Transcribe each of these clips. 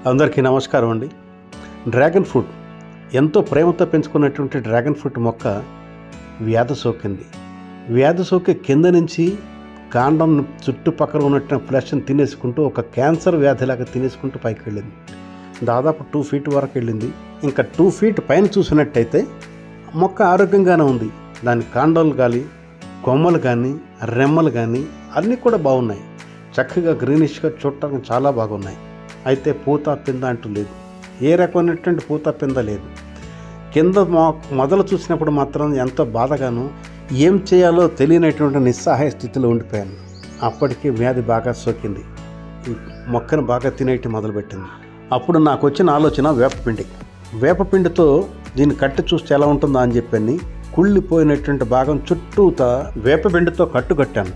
అందరికీ నమస్కారం అండి. డ్రాగన్ ఫ్రూట్ ఎంతో ప్రేమతో పెంచుకున్నటువంటి డ్రాగన్ ఫ్రూట్ మొక్క వ్యాధి సోకింది. వ్యాధి సోకి కింద నుంచి కాండం చుట్టుపక్కల ఉన్నట్టు ఫ్లెష్ని తినేసుకుంటూ ఒక క్యాన్సర్ వ్యాధిలాగా తినేసుకుంటూ పైకి వెళ్ళింది. దాదాపు 2 ఫీట్ వరకు వెళ్ళింది. ఇంకా 2 ఫీట్ పైన చూసినట్టయితే మొక్క ఆరోగ్యంగానే ఉంది. దాని కాండాలు కానీ, కొమ్మలు కానీ, రెమ్మలు కానీ అన్నీ కూడా బాగున్నాయి. చక్కగా గ్రీనిష్గా చూడటానికి చాలా బాగున్నాయి. అయితే పూత పింద అంటూ లేదు. ఏ రకమైనటువంటి పూత పింద లేదు. కింద మొదలు చూసినప్పుడు మాత్రం ఎంతో బాధగాను, ఏం చేయాలో తెలియనటువంటి నిస్సహాయ స్థితిలో ఉండిపోయాను. అప్పటికి వ్యాధి బాగా సోకింది. ఈ మొక్కను బాగా తినేటి మొదలుపెట్టింది. అప్పుడు నాకు వచ్చిన ఆలోచన వేపపిండితో దీన్ని కట్టి చూస్తే ఎలా ఉంటుందా అని చెప్పని కుళ్ళిపోయినటువంటి భాగం చుట్టూతా వేపపిండితో కట్టుకట్టాను.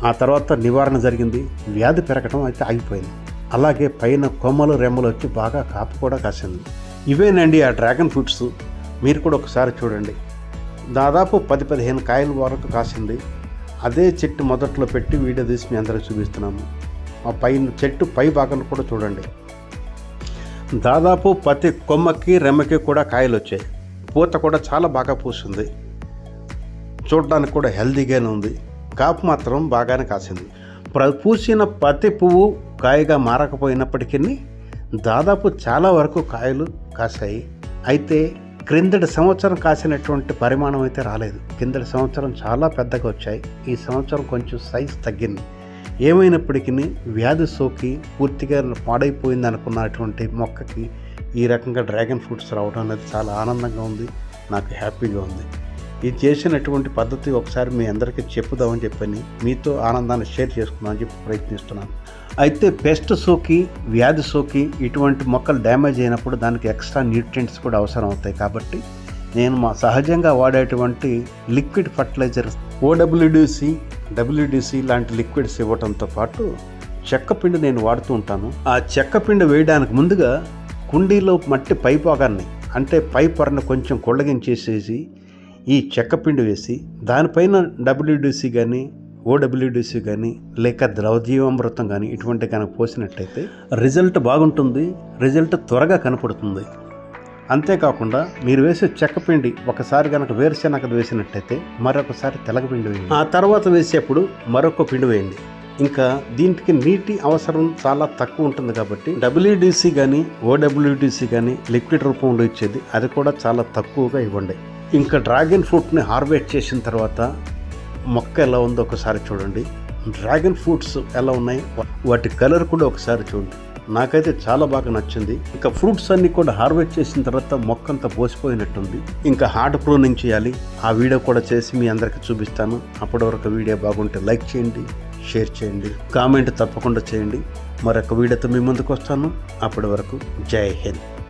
ఆ తర్వాత నివారణ జరిగింది. వ్యాధి పెరగడం అయితే ఆగిపోయింది. అలాగే పైన కొమ్మలు రెమ్మలు వచ్చి బాగా కాపు కూడా కాసింది. ఇవేనండి ఆ డ్రాగన్ ఫ్రూట్స్. మీరు కూడా ఒకసారి చూడండి. దాదాపు 10-15 కాయల వరకు కాసింది. అదే చెట్టు మొదట్లో పెట్టి వీడియో తీసి మీ అందరికీ చూపిస్తున్నాము. ఆ పైన చెట్టు పై భాగం కూడా చూడండి. దాదాపు ప్రతి కొమ్మకి రెమ్మకి కూడా కాయలు వచ్చాయి. పూత కూడా చాలా బాగా పూసింది. చూడడానికి కూడా హెల్తీగానే ఉంది. కాపు మాత్రం బాగానే కాసింది. పూసిన ప్రతి పువ్వు కాయగా మారకపోయినప్పటికీ దాదాపు చాలా వరకు కాయలు కాసాయి. అయితే క్రిందటి సంవత్సరం కాసినటువంటి పరిమాణం అయితే రాలేదు. కిందటి సంవత్సరం చాలా పెద్దగా వచ్చాయి. ఈ సంవత్సరం కొంచెం సైజు తగ్గింది. ఏమైనప్పటికీ వ్యాధి సోకి పూర్తిగా పాడైపోయింది అనుకున్నటువంటి మొక్కకి ఈ రకంగా డ్రాగన్ ఫ్రూట్స్ రావడం అనేది చాలా ఆనందంగా ఉంది. నాకు హ్యాపీగా ఉంది. ఇది చేసినటువంటి పద్ధతి ఒకసారి మీ అందరికీ చెప్పుదామని చెప్పని మీతో ఆనందాన్ని షేర్ చేసుకుందామని చెప్పి ప్రయత్నిస్తున్నాను. అయితే పెస్ట్ సోకి, వ్యాధి సోకి ఇటువంటి మొక్కలు డ్యామేజ్ అయినప్పుడు దానికి ఎక్స్ట్రా న్యూట్రియంట్స్ కూడా అవసరం అవుతాయి. కాబట్టి నేను మా సహజంగా వాడేటువంటి లిక్విడ్ ఫర్టిలైజర్ WDC లాంటి లిక్విడ్స్ ఇవ్వడంతో పాటు చెక్కపిండి నేను వాడుతూ ఉంటాను. ఆ చెక్కపిండి వేయడానికి ముందుగా కుండీలో మట్టి పై భాగాన్ని అంటే పై పొరను కొంచెం కొళ్ళగించేసేసి ఈ చెక్కపిండి వేసి దానిపైన WDC కానీ, OWDC కానీ, లేక ద్రవజీవామృతం కానీ ఇటువంటి కనుక పోసినట్టయితే రిజల్ట్ బాగుంటుంది. రిజల్ట్ త్వరగా కనపడుతుంది. అంతేకాకుండా మీరు వేసే చెక్కపిండి ఒకసారి కనుక వేరుశెనగ వేసినట్టయితే మరొకసారి తెలగపిండి వేయండి. ఆ తర్వాత వేసేప్పుడు మరొక పిండి వేయండి. ఇంకా దీనికి నీటి అవసరం చాలా తక్కువ ఉంటుంది కాబట్టి WDC కానీ, OWDC కానీ లిక్విడ్ రూపంలో ఇచ్చేది అది కూడా చాలా తక్కువగా ఇవ్వండి. ఇంకా డ్రాగన్ ఫ్రూట్ని హార్వెస్ట్ చేసిన తర్వాత మొక్క ఎలా ఉందో ఒకసారి చూడండి. డ్రాగన్ ఫ్రూట్స్ ఎలా ఉన్నాయి, వాటి కలర్ కూడా ఒకసారి చూడండి. నాకైతే చాలా బాగా నచ్చింది. ఇంకా ఫ్రూట్స్ అన్నీ కూడా హార్వెస్ట్ చేసిన తర్వాత మొక్క అంతా పోసిపోయినట్టుంది. ఇంకా హార్డ్ ప్రూనింగ్ చేయాలి. ఆ వీడియో కూడా చేసి మీ అందరికీ చూపిస్తాను. అప్పటి వరకు వీడియో బాగుంటే లైక్ చేయండి, షేర్ చేయండి, కామెంట్ తప్పకుండా చేయండి. మరొక వీడియోతో మీ ముందుకు వస్తాను. అప్పటి వరకు జై హింద్.